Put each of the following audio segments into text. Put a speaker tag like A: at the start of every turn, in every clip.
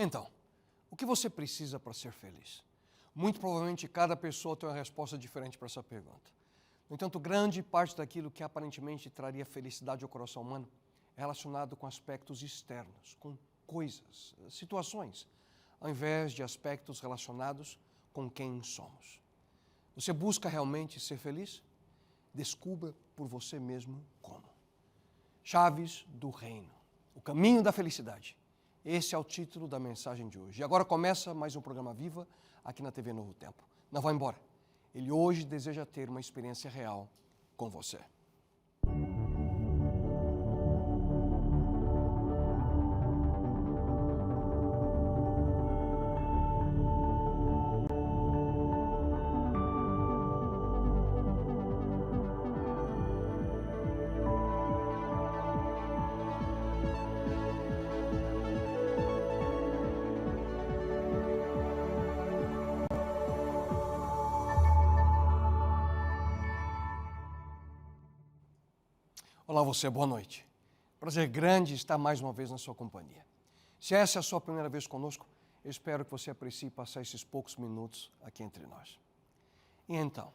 A: Então, o que você precisa para ser feliz? Muito provavelmente cada pessoa tem uma resposta diferente para essa pergunta. No entanto, grande parte daquilo que aparentemente traria felicidade ao coração humano é relacionado com aspectos externos, com coisas, situações, ao invés de aspectos relacionados com quem somos. Você busca realmente ser feliz? Descubra por você mesmo como. Chaves do Reino, o caminho da felicidade. Esse é o título da mensagem de hoje. E agora começa mais um programa Viva aqui na TV Novo Tempo. Não vá embora. Ele hoje deseja ter uma experiência real com você. Olá você, boa noite. Prazer grande estar mais uma vez na sua companhia. Se essa é a sua primeira vez conosco, eu espero que você aprecie passar esses poucos minutos aqui entre nós. E então,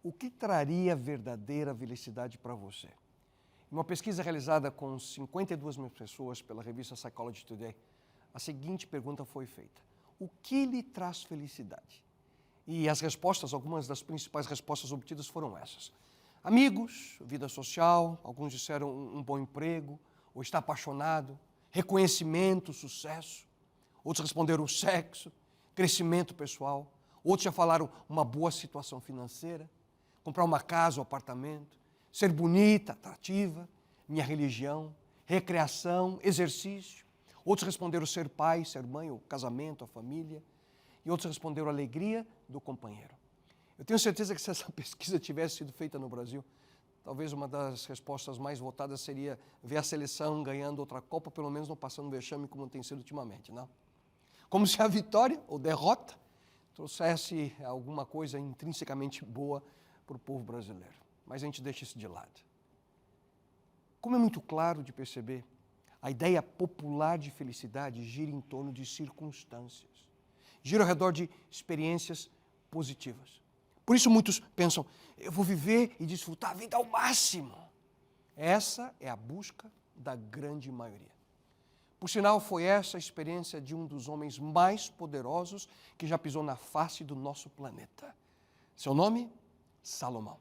A: o que traria verdadeira felicidade para você? Em uma pesquisa realizada com 52 mil pessoas pela revista Psychology Today, a seguinte pergunta foi feita: o que lhe traz felicidade? E as respostas, algumas das principais respostas obtidas foram essas: amigos, vida social, alguns disseram um bom emprego, ou estar apaixonado, reconhecimento, sucesso. Outros responderam sexo, crescimento pessoal. Outros já falaram uma boa situação financeira, comprar uma casa ou apartamento, ser bonita, atrativa, minha religião, recreação, exercício. Outros responderam ser pai, ser mãe, o casamento, a família. E outros responderam alegria do companheiro. Eu tenho certeza que se essa pesquisa tivesse sido feita no Brasil, talvez uma das respostas mais votadas seria ver a seleção ganhando outra Copa, pelo menos não passando vexame como tem sido ultimamente, não? Como se a vitória ou derrota trouxesse alguma coisa intrinsecamente boa para o povo brasileiro. Mas a gente deixa isso de lado. Como é muito claro de perceber, a ideia popular de felicidade gira em torno de circunstâncias, gira ao redor de experiências positivas. Por isso muitos pensam, eu vou viver e desfrutar a vida ao máximo. Essa é a busca da grande maioria. Por sinal, foi essa a experiência de um dos homens mais poderosos que já pisou na face do nosso planeta. Seu nome? Salomão.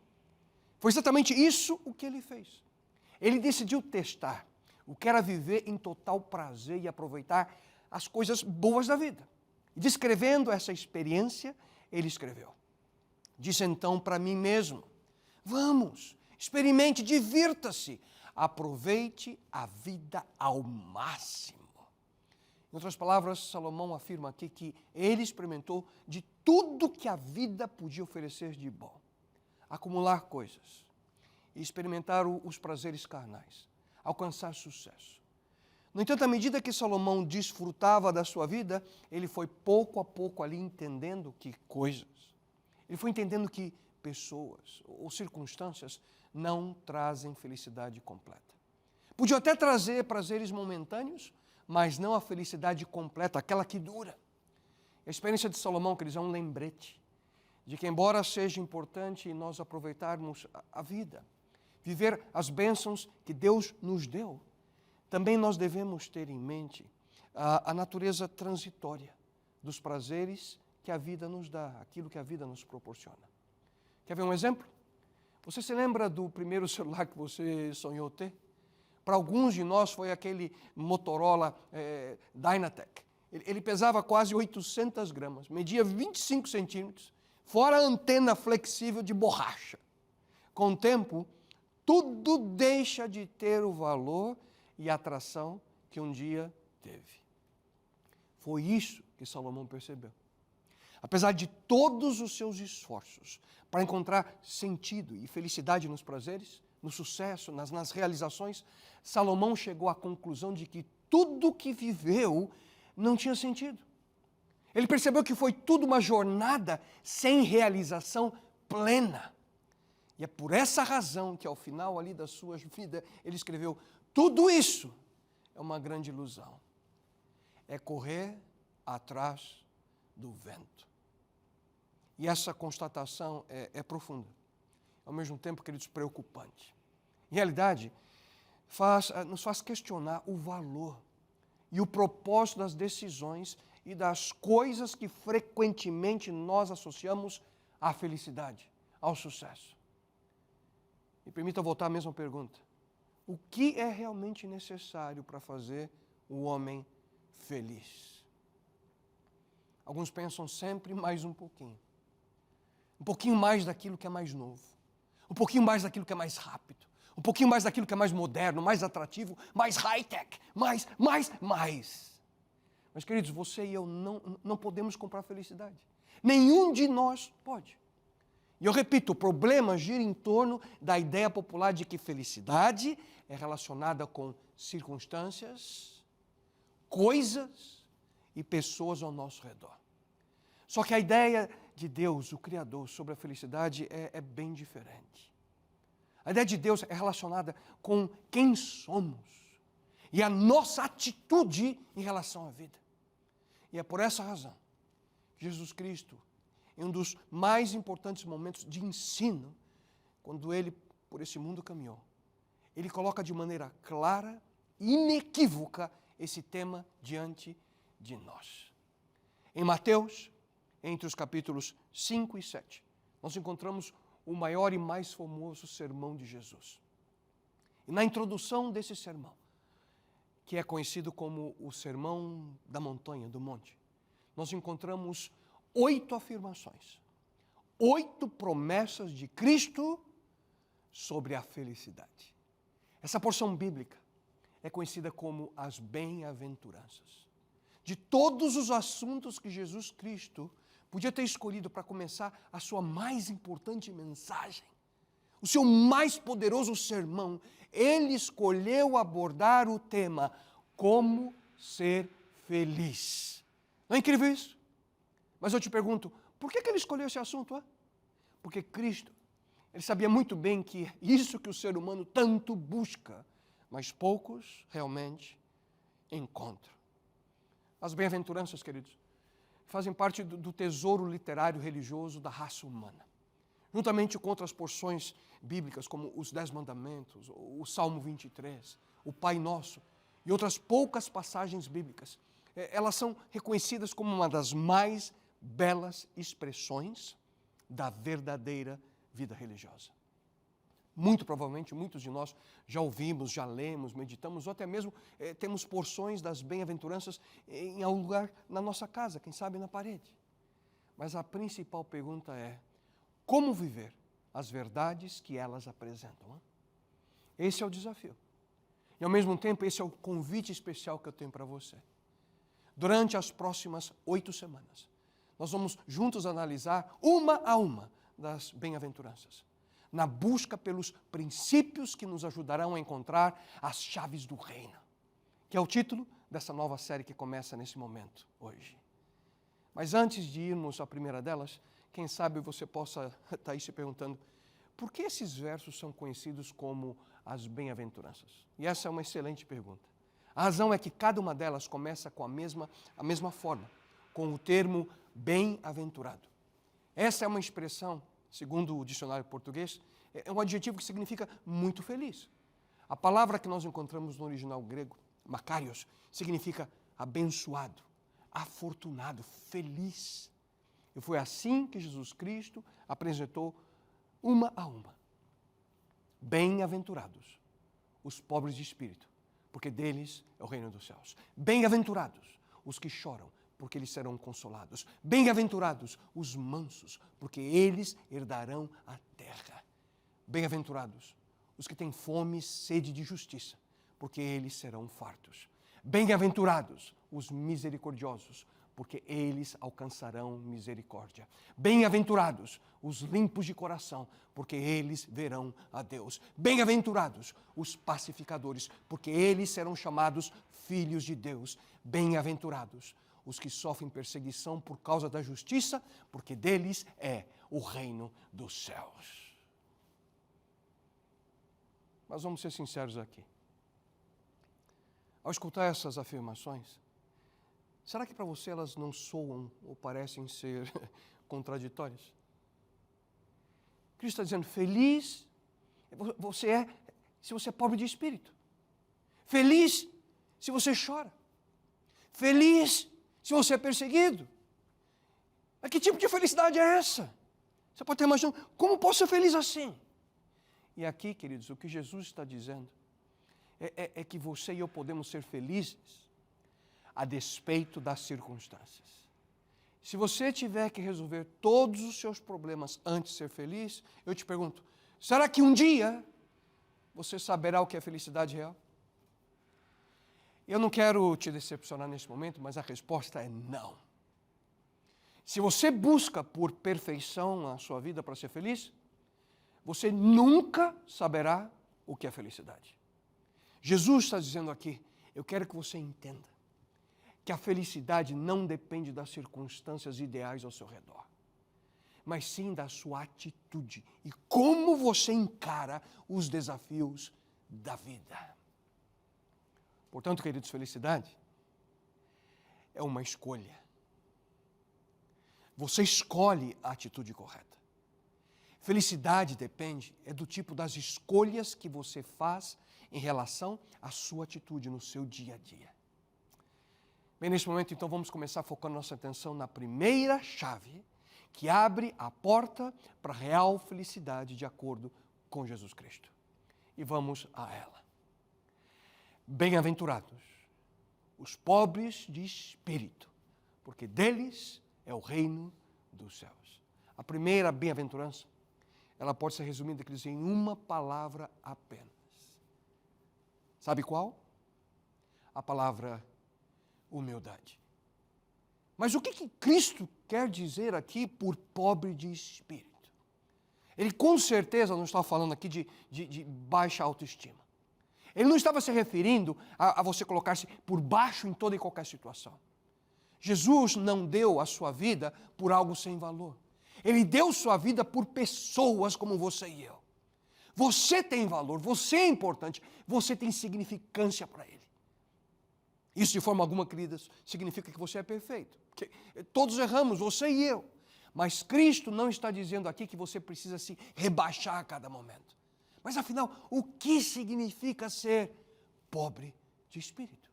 A: Foi exatamente isso o que ele fez. Ele decidiu testar o que era viver em total prazer e aproveitar as coisas boas da vida. E descrevendo essa experiência, ele escreveu: disse então para mim mesmo, vamos, experimente, divirta-se, aproveite a vida ao máximo. Em outras palavras, Salomão afirma aqui que ele experimentou de tudo que a vida podia oferecer de bom. Acumular coisas, experimentar os prazeres carnais, alcançar sucesso. No entanto, à medida que Salomão desfrutava da sua vida, ele foi pouco a pouco ali entendendo que coisas, ele foi entendendo que pessoas ou circunstâncias não trazem felicidade completa. Podiam até trazer prazeres momentâneos, mas não a felicidade completa, aquela que dura. A experiência de Salomão, queridos, é um lembrete de que, embora seja importante nós aproveitarmos a vida, viver as bênçãos que Deus nos deu, também nós devemos ter em mente a natureza transitória dos prazeres que a vida nos dá, aquilo que a vida nos proporciona. Quer ver um exemplo? Você se lembra do primeiro celular que você sonhou ter? Para alguns de nós foi aquele Motorola Dynatec. Ele pesava quase 800 gramas, media 25 centímetros, fora a antena flexível de borracha. Com o tempo, tudo deixa de ter o valor e a atração que um dia teve. Foi isso que Salomão percebeu. Apesar de todos os seus esforços para encontrar sentido e felicidade nos prazeres, no sucesso, nas realizações, Salomão chegou à conclusão de que tudo que viveu não tinha sentido. Ele percebeu que foi tudo uma jornada sem realização plena. E é por essa razão que ao final ali da sua vida ele escreveu: tudo isso é uma grande ilusão. é correr atrás do vento. E essa constatação é profunda, ao mesmo tempo, queridos, preocupante. Em realidade, nos faz questionar o valor e o propósito das decisões e das coisas que frequentemente nós associamos à felicidade, ao sucesso. Me permita voltar à mesma pergunta. O que é realmente necessário para fazer o homem feliz? Alguns pensam sempre mais um pouquinho mais daquilo que é mais novo, um pouquinho mais daquilo que é mais rápido, um pouquinho mais daquilo que é mais moderno, mais atrativo, mais high-tech, mais. Mas, queridos, você e eu não podemos comprar felicidade. Nenhum de nós pode. E eu repito, o problema gira em torno da ideia popular de que felicidade é relacionada com circunstâncias, coisas e pessoas ao nosso redor. Só que a ideia de Deus, o Criador, sobre a felicidade é bem diferente. A ideia de Deus é relacionada com quem somos e a nossa atitude em relação à vida. E é por essa razão que Jesus Cristo, em um dos mais importantes momentos de ensino, quando Ele por esse mundo caminhou, Ele coloca de maneira clara e inequívoca esse tema diante de nós. Em Mateus, entre os capítulos 5 e 7, nós encontramos o maior e mais famoso sermão de Jesus. E na introdução desse sermão, que é conhecido como o Sermão da Montanha, do Monte, nós encontramos 8 afirmações, 8 promessas de Cristo sobre a felicidade. Essa porção bíblica é conhecida como as bem-aventuranças. De todos os assuntos que Jesus Cristo podia ter escolhido para começar a sua mais importante mensagem, o seu mais poderoso sermão, Ele escolheu abordar o tema como ser feliz. Não é incrível isso? Mas eu te pergunto, por que Ele escolheu esse assunto? Porque Cristo, Ele sabia muito bem que isso que o ser humano tanto busca, mas poucos realmente encontram. As bem-aventuranças, queridos, fazem parte do tesouro literário religioso da raça humana. Juntamente com outras porções bíblicas, como os 10 Mandamentos, o Salmo 23, o Pai Nosso e outras poucas passagens bíblicas, elas são reconhecidas como uma das mais belas expressões da verdadeira vida religiosa. Muito provavelmente, muitos de nós já ouvimos, já lemos, meditamos, ou até mesmo temos porções das bem-aventuranças em algum lugar na nossa casa, quem sabe na parede. Mas a principal pergunta é, como viver as verdades que elas apresentam? Esse é o desafio. E ao mesmo tempo, esse é o convite especial que eu tenho para você. Durante as próximas 8 semanas, nós vamos juntos analisar uma a uma das bem-aventuranças, na busca pelos princípios que nos ajudarão a encontrar as chaves do reino, que é o título dessa nova série que começa nesse momento, hoje. Mas antes de irmos à primeira delas, quem sabe você possa estar aí se perguntando, por que esses versos são conhecidos como as bem-aventuranças? E essa é uma excelente pergunta. A razão é que cada uma delas começa com a mesma forma, com o termo bem-aventurado. Essa é uma expressão, segundo o dicionário português, é um adjetivo que significa muito feliz. A palavra que nós encontramos no original grego, makarios, significa abençoado, afortunado, feliz. E foi assim que Jesus Cristo apresentou uma a uma. Bem-aventurados os pobres de espírito, porque deles é o reino dos céus. Bem-aventurados os que choram, porque eles serão consolados. Bem-aventurados os mansos, porque eles herdarão a terra. Bem-aventurados os que têm fome e sede de justiça, porque eles serão fartos. Bem-aventurados os misericordiosos, porque eles alcançarão misericórdia. Bem-aventurados os limpos de coração, porque eles verão a Deus. Bem-aventurados os pacificadores, porque eles serão chamados filhos de Deus. Bem-aventurados os que sofrem perseguição por causa da justiça, porque deles é o reino dos céus. Mas vamos ser sinceros aqui. Ao escutar essas afirmações, será que para você elas não soam ou parecem ser contraditórias? Cristo está dizendo, feliz você é se você é pobre de espírito. Feliz se você chora. Feliz se você é perseguido. Mas que tipo de felicidade é essa? Você pode estar imaginando, como posso ser feliz assim? E aqui, queridos, o que Jesus está dizendo é que você e eu podemos ser felizes a despeito das circunstâncias. Se você tiver que resolver todos os seus problemas antes de ser feliz, eu te pergunto, será que um dia você saberá o que é felicidade real? Eu não quero te decepcionar nesse momento, mas a resposta é não. Se você busca por perfeição a sua vida para ser feliz, você nunca saberá o que é felicidade. Jesus está dizendo aqui, eu quero que você entenda que a felicidade não depende das circunstâncias ideais ao seu redor, mas sim da sua atitude e como você encara os desafios da vida. Portanto, queridos, felicidade é uma escolha. Você escolhe a atitude correta. Felicidade depende do tipo das escolhas que você faz em relação à sua atitude no seu dia a dia. Bem, nesse momento, então, vamos começar focando nossa atenção na primeira chave que abre a porta para a real felicidade de acordo com Jesus Cristo. E vamos a ela. Bem-aventurados os pobres de espírito, porque deles é o reino dos céus. A primeira bem-aventurança, ela pode ser resumida, queridos, em uma palavra apenas. Sabe qual? A palavra humildade. Mas o que Cristo quer dizer aqui por pobre de espírito? Ele com certeza não está falando aqui de baixa autoestima. Ele não estava se referindo a você colocar-se por baixo em toda e qualquer situação. Jesus não deu a sua vida por algo sem valor. Ele deu sua vida por pessoas como você e eu. Você tem valor, você é importante, você tem significância para Ele. Isso, de forma alguma, queridas, significa que você é perfeito. Que todos erramos, você e eu. Mas Cristo não está dizendo aqui que você precisa se rebaixar a cada momento. Mas, afinal, o que significa ser pobre de espírito?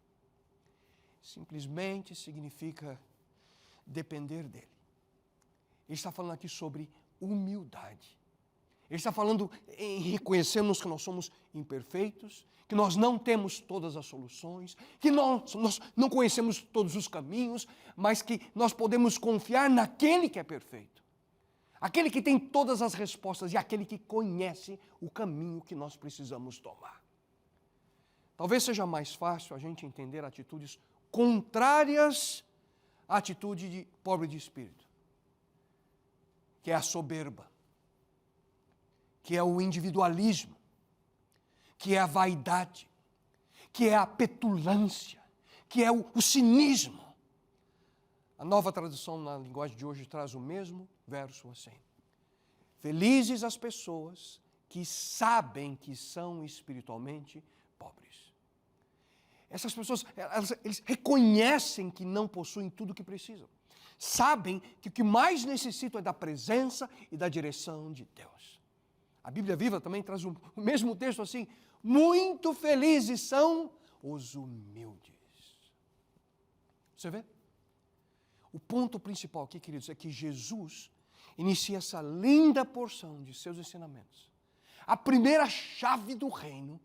A: Simplesmente significa depender dele. Ele está falando aqui sobre humildade. Ele está falando em reconhecermos que nós somos imperfeitos, que nós não temos todas as soluções, que nós não conhecemos todos os caminhos, mas que nós podemos confiar naquele que é perfeito. Aquele que tem todas as respostas e aquele que conhece o caminho que nós precisamos tomar. Talvez seja mais fácil a gente entender atitudes contrárias à atitude de pobre de espírito, que é a soberba, que é o individualismo, que é a vaidade, que é a petulância, que é o cinismo. A Nova Tradução na linguagem de hoje traz o mesmo verso assim. Felizes as pessoas que sabem que são espiritualmente pobres. Essas pessoas, eles reconhecem que não possuem tudo o que precisam. Sabem que o que mais necessitam é da presença e da direção de Deus. A Bíblia Viva também traz o mesmo texto assim. Muito felizes são os humildes. Você vê? O ponto principal aqui, queridos, é que Jesus inicia essa linda porção de seus ensinamentos. A primeira chave do reino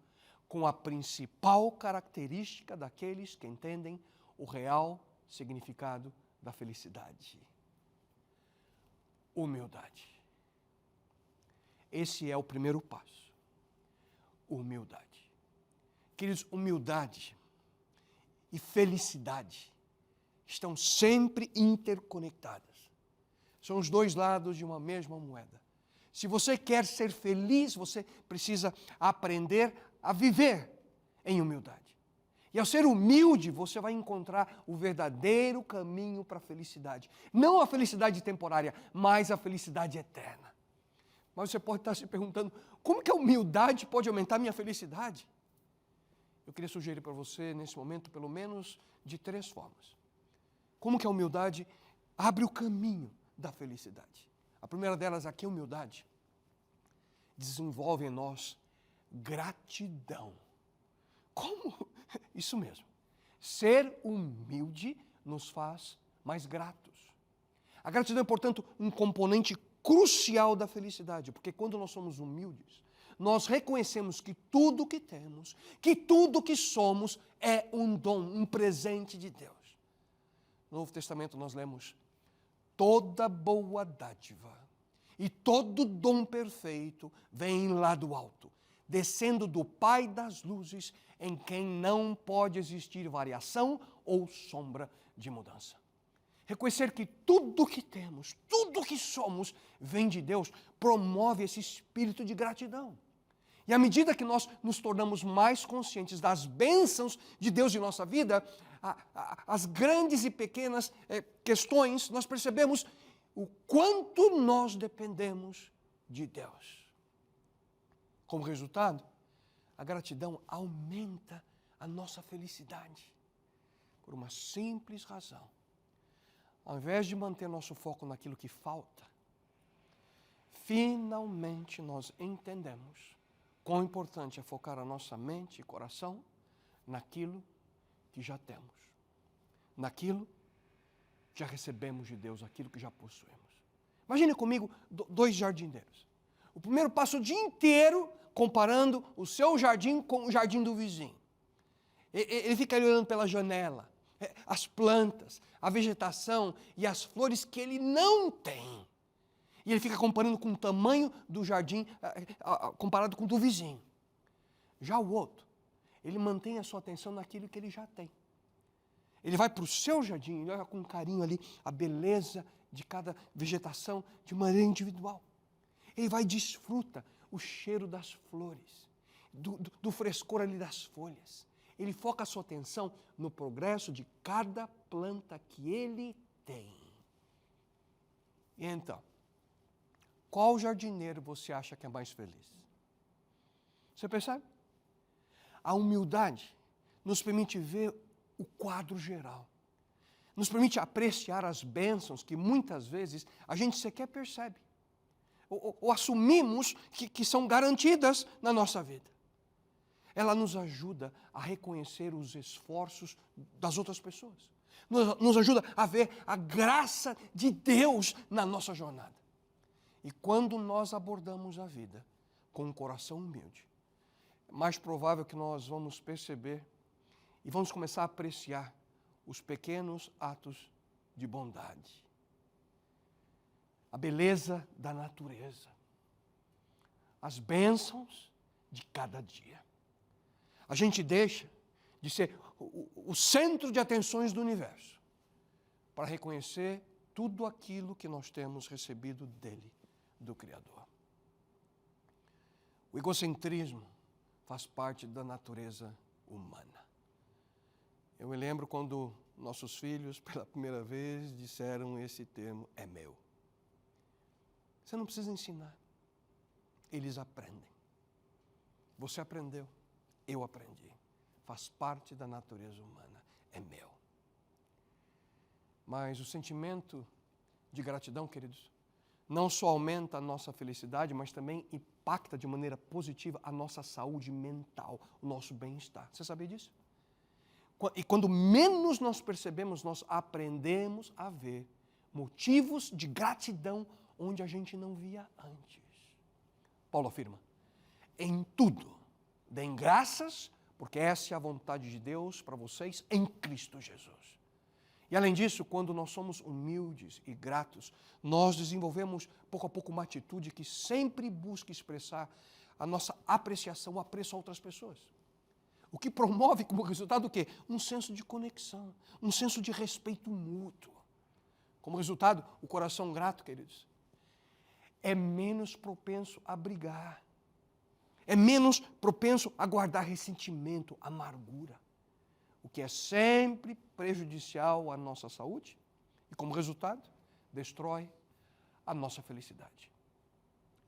A: com a principal característica daqueles que entendem o real significado da felicidade. Humildade. Esse é o primeiro passo. Humildade. Queridos, humildade e felicidade estão sempre interconectadas. São os dois lados de uma mesma moeda. Se você quer ser feliz, você precisa aprender a viver em humildade. E ao ser humilde, você vai encontrar o verdadeiro caminho para a felicidade. Não a felicidade temporária, mas a felicidade eterna. Mas você pode estar se perguntando, como que a humildade pode aumentar a minha felicidade? Eu queria sugerir para você, nesse momento, pelo menos de 3 formas. como que a humildade abre o caminho da felicidade. A primeira delas aqui, a humildade, desenvolve em nós gratidão. Como? Isso mesmo. Ser humilde nos faz mais gratos. A gratidão é, portanto, um componente crucial da felicidade, porque quando nós somos humildes, nós reconhecemos que tudo o que temos, que tudo o que somos é um dom, um presente de Deus. No Novo Testamento nós lemos: toda boa dádiva e todo dom perfeito vem lá do alto, descendo do Pai das luzes, em quem não pode existir variação ou sombra de mudança. Reconhecer que tudo o que temos, tudo o que somos, vem de Deus, promove esse espírito de gratidão. E à medida que nós nos tornamos mais conscientes das bênçãos de Deus em nossa vida, as grandes e pequenas questões, nós percebemos o quanto nós dependemos de Deus. Como resultado, a gratidão aumenta a nossa felicidade, por uma simples razão. Ao invés de manter nosso foco naquilo que falta, finalmente nós entendemos quão importante é focar a nossa mente e coração naquilo que já temos, naquilo que já recebemos de Deus, aquilo que já possuímos. Imagine comigo dois jardineiros. O primeiro passa o dia inteiro comparando o seu jardim com o jardim do vizinho. Ele fica ali olhando pela janela, as plantas, a vegetação e as flores que ele não tem. E ele fica comparando com o tamanho do jardim comparado com o do vizinho. Já o outro, ele mantém a sua atenção naquilo que ele já tem. Ele vai para o seu jardim, ele olha com carinho ali a beleza de cada vegetação de maneira individual. Ele vai e desfruta o cheiro das flores, do frescor ali das folhas. Ele foca a sua atenção no progresso de cada planta que ele tem. E então, qual jardineiro você acha que é mais feliz? Você percebe? A humildade nos permite ver o quadro geral. Nos permite apreciar as bênçãos que muitas vezes a gente sequer percebe. Ou assumimos que são garantidas na nossa vida. Ela nos ajuda a reconhecer os esforços das outras pessoas. Nos ajuda a ver a graça de Deus na nossa jornada. E quando nós abordamos a vida com um coração humilde, é mais provável que nós vamos perceber e vamos começar a apreciar os pequenos atos de bondade. A beleza da natureza. As bênçãos de cada dia. A gente deixa de ser o centro de atenções do universo para reconhecer tudo aquilo que nós temos recebido dele, do Criador. O egocentrismo faz parte da natureza humana. Eu me lembro quando nossos filhos, pela primeira vez, disseram esse termo: é meu. Você não precisa ensinar. Eles aprendem. Você aprendeu. Eu aprendi. Faz parte da natureza humana. É meu. Mas o sentimento de gratidão, queridos, não só aumenta a nossa felicidade, mas também impacta de maneira positiva a nossa saúde mental, o nosso bem-estar. Você sabia disso? E quando menos nós percebemos, nós aprendemos a ver motivos de gratidão onde a gente não via antes. Paulo afirma: em tudo, deem graças, porque essa é a vontade de Deus para vocês em Cristo Jesus. E além disso, quando nós somos humildes e gratos, nós desenvolvemos pouco a pouco uma atitude que sempre busca expressar a nossa apreciação, o apreço a outras pessoas. O que promove como resultado o quê? Um senso de conexão, um senso de respeito mútuo. Como resultado, o coração grato, queridos, é menos propenso a brigar. É menos propenso a guardar ressentimento, amargura. O que é sempre prejudicial à nossa saúde e, como resultado, destrói a nossa felicidade.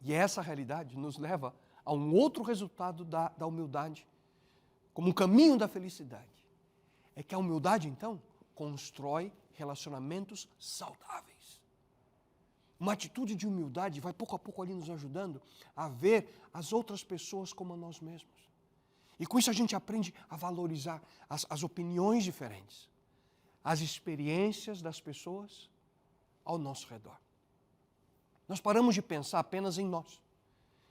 A: E essa realidade nos leva a um outro resultado da humildade, como um caminho da felicidade. É que a humildade, então, constrói relacionamentos saudáveis. Uma atitude de humildade vai pouco a pouco ali nos ajudando a ver as outras pessoas como a nós mesmos. E com isso a gente aprende a valorizar as opiniões diferentes, as experiências das pessoas ao nosso redor. Nós paramos de pensar apenas em nós,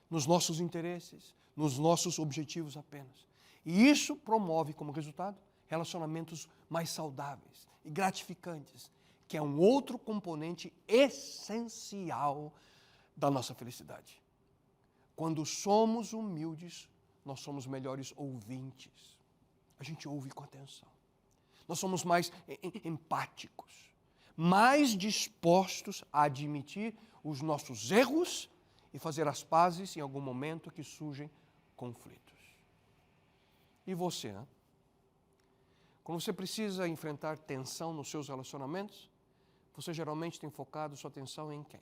A: nos nossos interesses, nos nossos objetivos apenas. E isso promove, como resultado, relacionamentos mais saudáveis e gratificantes, que é um outro componente essencial da nossa felicidade. Quando somos humildes, nós somos melhores ouvintes. A gente ouve com atenção. Nós somos mais empáticos, mais dispostos a admitir os nossos erros e fazer as pazes em algum momento que surgem conflitos. E você, hein? Quando você precisa enfrentar tensão nos seus relacionamentos, você geralmente tem focado sua atenção em quem?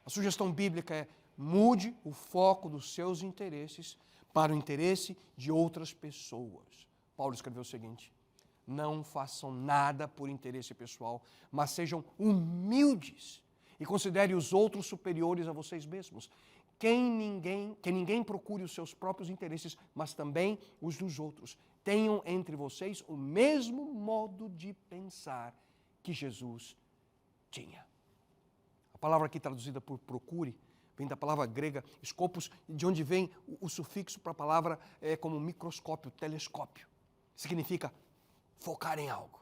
A: A sugestão bíblica é: mude o foco dos seus interesses para o interesse de outras pessoas. Paulo escreveu o seguinte: não façam nada por interesse pessoal, mas sejam humildes e considerem os outros superiores a vocês mesmos. Que ninguém procure os seus próprios interesses, mas também os dos outros. Tenham entre vocês o mesmo modo de pensar que Jesus tinha. A palavra aqui traduzida por procure vem da palavra grega scopus, de onde vem o sufixo para a palavra como microscópio, telescópio. Significa focar em algo.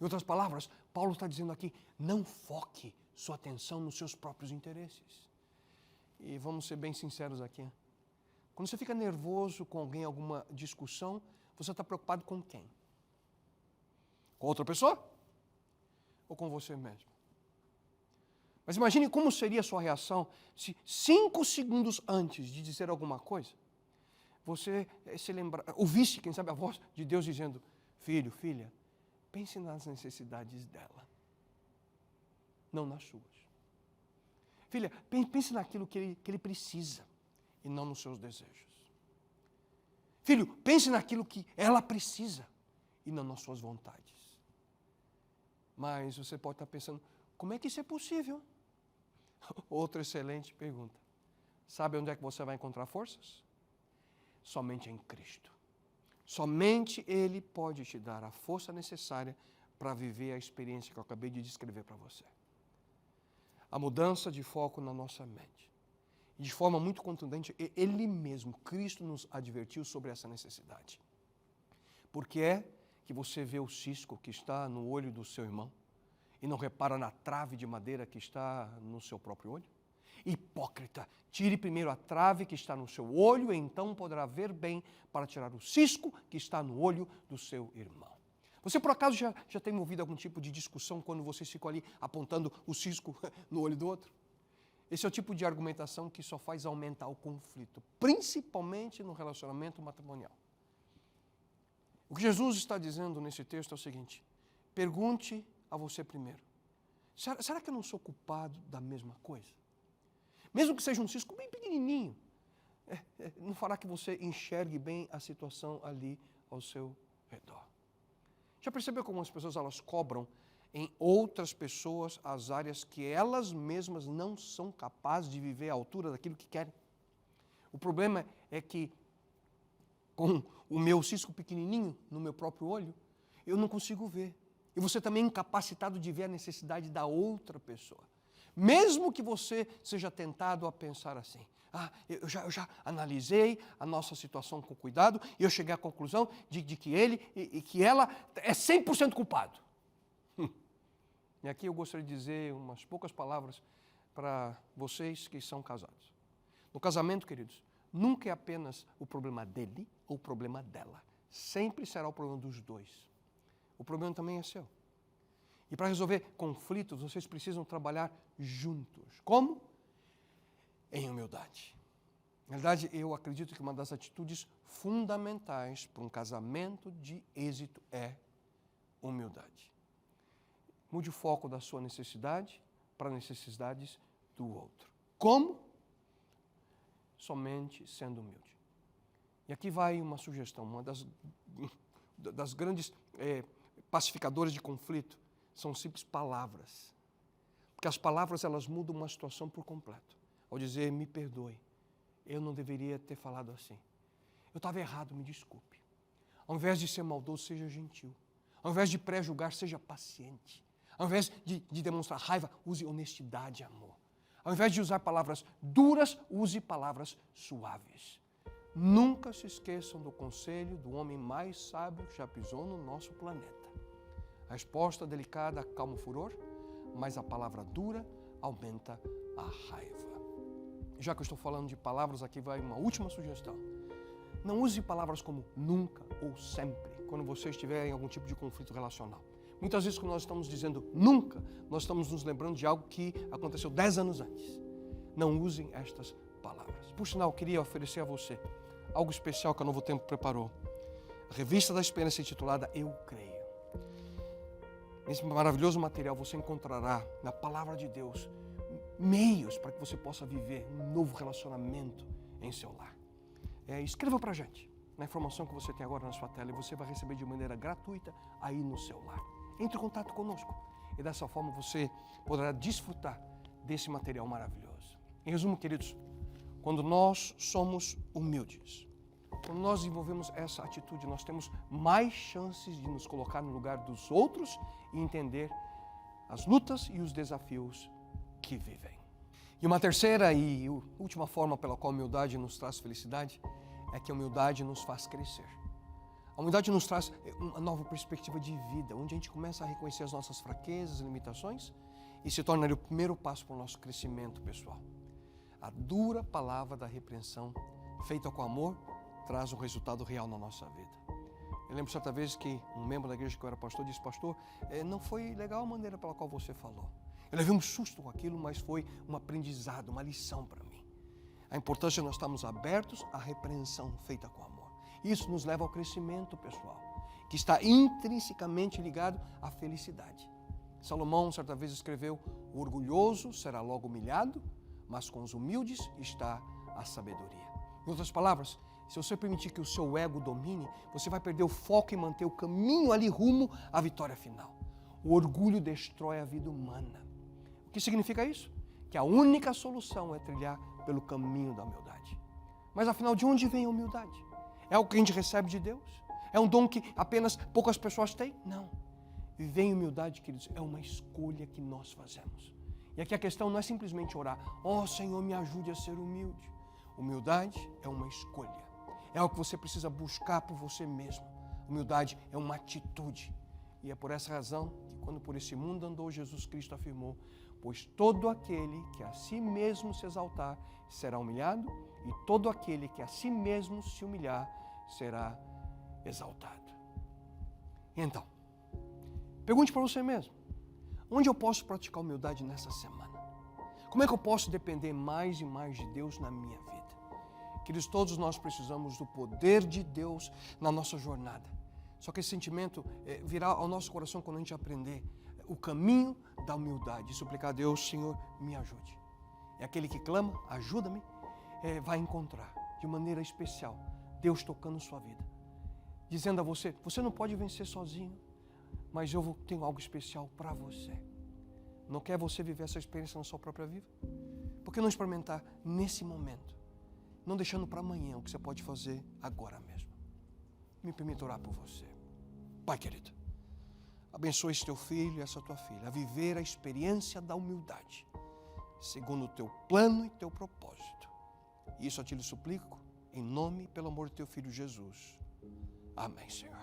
A: Em outras palavras, Paulo está dizendo aqui: não foque sua atenção nos seus próprios interesses. E vamos ser bem sinceros aqui. Quando você fica nervoso com alguém, alguma discussão, você está preocupado com quem? Com outra pessoa? Ou com você mesmo? Mas imagine como seria a sua reação se 5 segundos antes de dizer alguma coisa, você ouvisse, quem sabe, a voz de Deus dizendo: filho, filha, pense nas necessidades dela, não nas suas. Filha, pense naquilo que ele precisa e não nos seus desejos. Filho, pense naquilo que ela precisa e não nas suas vontades. Mas você pode estar pensando: como é que isso é possível? Outra excelente pergunta. Sabe onde é que você vai encontrar forças? Somente em Cristo. Somente Ele pode te dar a força necessária para viver a experiência que eu acabei de descrever para você. A mudança de foco na nossa mente. E de forma muito contundente, Ele mesmo, Cristo, nos advertiu sobre essa necessidade. Por que é que você vê o cisco que está no olho do seu irmão e não repara na trave de madeira que está no seu próprio olho? Hipócrita, tire primeiro a trave que está no seu olho e então poderá ver bem para tirar o cisco que está no olho do seu irmão. Você por acaso já tem ouvido algum tipo de discussão quando vocês ficam ali apontando o cisco no olho do outro? Esse é o tipo de argumentação que só faz aumentar o conflito, principalmente no relacionamento matrimonial. O que Jesus está dizendo nesse texto é o seguinte: pergunte a você primeiro: será que eu não sou culpado da mesma coisa? Mesmo que seja um cisco bem pequenininho, não fará que você enxergue bem a situação ali ao seu redor. Já percebeu como as pessoas elas cobram em outras pessoas as áreas que elas mesmas não são capazes de viver à altura daquilo que querem? O problema é que com o meu cisco pequenininho no meu próprio olho, eu não consigo ver. E você também é incapacitado de ver a necessidade da outra pessoa. Mesmo que você seja tentado a pensar assim: eu já analisei a nossa situação com cuidado e eu cheguei à conclusão de que ele e que ela é 100% culpado. E aqui eu gostaria de dizer umas poucas palavras para vocês que são casados. No casamento, queridos, nunca é apenas o problema dele ou o problema dela. Sempre será o problema dos dois. O problema também é seu. E para resolver conflitos, vocês precisam trabalhar juntos. Como? Em humildade. Na verdade, eu acredito que uma das atitudes fundamentais para um casamento de êxito é humildade. Mude o foco da sua necessidade para as necessidades do outro. Como? Somente sendo humilde. E aqui vai uma sugestão, uma das grandes pacificadores de conflito são simples palavras. Porque as palavras, elas mudam uma situação por completo. Ao dizer, me perdoe, eu não deveria ter falado assim. Eu estava errado, me desculpe. Ao invés de ser maldoso, seja gentil. Ao invés de pré-julgar, seja paciente. Ao invés de demonstrar raiva, use honestidade e amor. Ao invés de usar palavras duras, use palavras suaves. Nunca se esqueçam do conselho do homem mais sábio que já pisou no nosso planeta. A resposta delicada acalma o furor, mas a palavra dura aumenta a raiva. Já que eu estou falando de palavras, aqui vai uma última sugestão. Não use palavras como nunca ou sempre, quando você estiver em algum tipo de conflito relacional. Muitas vezes, quando nós estamos dizendo nunca, nós estamos nos lembrando de algo que aconteceu 10 anos antes. Não usem estas palavras. Por sinal, eu queria oferecer a você algo especial que a Novo Tempo preparou. A revista da experiência intitulada Eu Creio. Nesse maravilhoso material você encontrará na Palavra de Deus meios para que você possa viver um novo relacionamento em seu lar. Escreva para a gente na informação que você tem agora na sua tela e você vai receber de maneira gratuita aí no seu lar. Entre em contato conosco e dessa forma você poderá desfrutar desse material maravilhoso. Em resumo, queridos, quando nós somos humildes, quando nós desenvolvemos essa atitude, nós temos mais chances de nos colocar no lugar dos outros e entender as lutas e os desafios que vivem. E uma terceira e última forma pela qual a humildade nos traz felicidade é que a humildade nos faz crescer. A humildade nos traz uma nova perspectiva de vida, onde a gente começa a reconhecer as nossas fraquezas e limitações e se torna o primeiro passo para o nosso crescimento pessoal. A dura palavra da repreensão, feita com amor, traz um resultado real na nossa vida. Eu lembro certa vez que um membro da igreja que eu era pastor disse, pastor, não foi legal a maneira pela qual você falou. Eu levei um susto com aquilo, mas foi um aprendizado, uma lição para mim. A importância de nós estarmos abertos à repreensão feita com amor. Isso nos leva ao crescimento pessoal, que está intrinsecamente ligado à felicidade. Salomão certa vez escreveu, o orgulhoso será logo humilhado, mas com os humildes está a sabedoria. Em outras palavras, se você permitir que o seu ego domine, você vai perder o foco em manter o caminho ali rumo à vitória final. O orgulho destrói a vida humana. O que significa isso? Que a única solução é trilhar pelo caminho da humildade. Mas afinal, de onde vem a humildade? É algo que a gente recebe de Deus? É um dom que apenas poucas pessoas têm? Não. Viver em humildade, queridos, é uma escolha que nós fazemos. E aqui a questão não é simplesmente orar, Senhor, me ajude a ser humilde. Humildade é uma escolha. É algo que você precisa buscar por você mesmo. Humildade é uma atitude. E é por essa razão que quando por esse mundo andou, Jesus Cristo afirmou, pois todo aquele que a si mesmo se exaltar será humilhado, e todo aquele que a si mesmo se humilhar será exaltado. Então, pergunte para você mesmo, onde eu posso praticar humildade nessa semana? Como é que eu posso depender mais e mais de Deus na minha vida? Queridos, todos nós precisamos do poder de Deus na nossa jornada. Só que esse sentimento virá ao nosso coração quando a gente aprender o caminho da humildade e suplicar a Deus, Senhor, me ajude. É aquele que clama, ajuda-me, vai encontrar de maneira especial Deus tocando sua vida, dizendo a você, você não pode vencer sozinho, mas eu tenho algo especial para você. Não quer você viver essa experiência na sua própria vida? Por que não experimentar nesse momento? Não deixando para amanhã o que você pode fazer agora mesmo. Me permita orar por você. Pai querido, abençoe esse teu filho e essa tua filha a viver a experiência da humildade, segundo o teu plano e teu propósito. Isso eu te lhe suplico, em nome e pelo amor do teu filho Jesus. Amém, Senhor.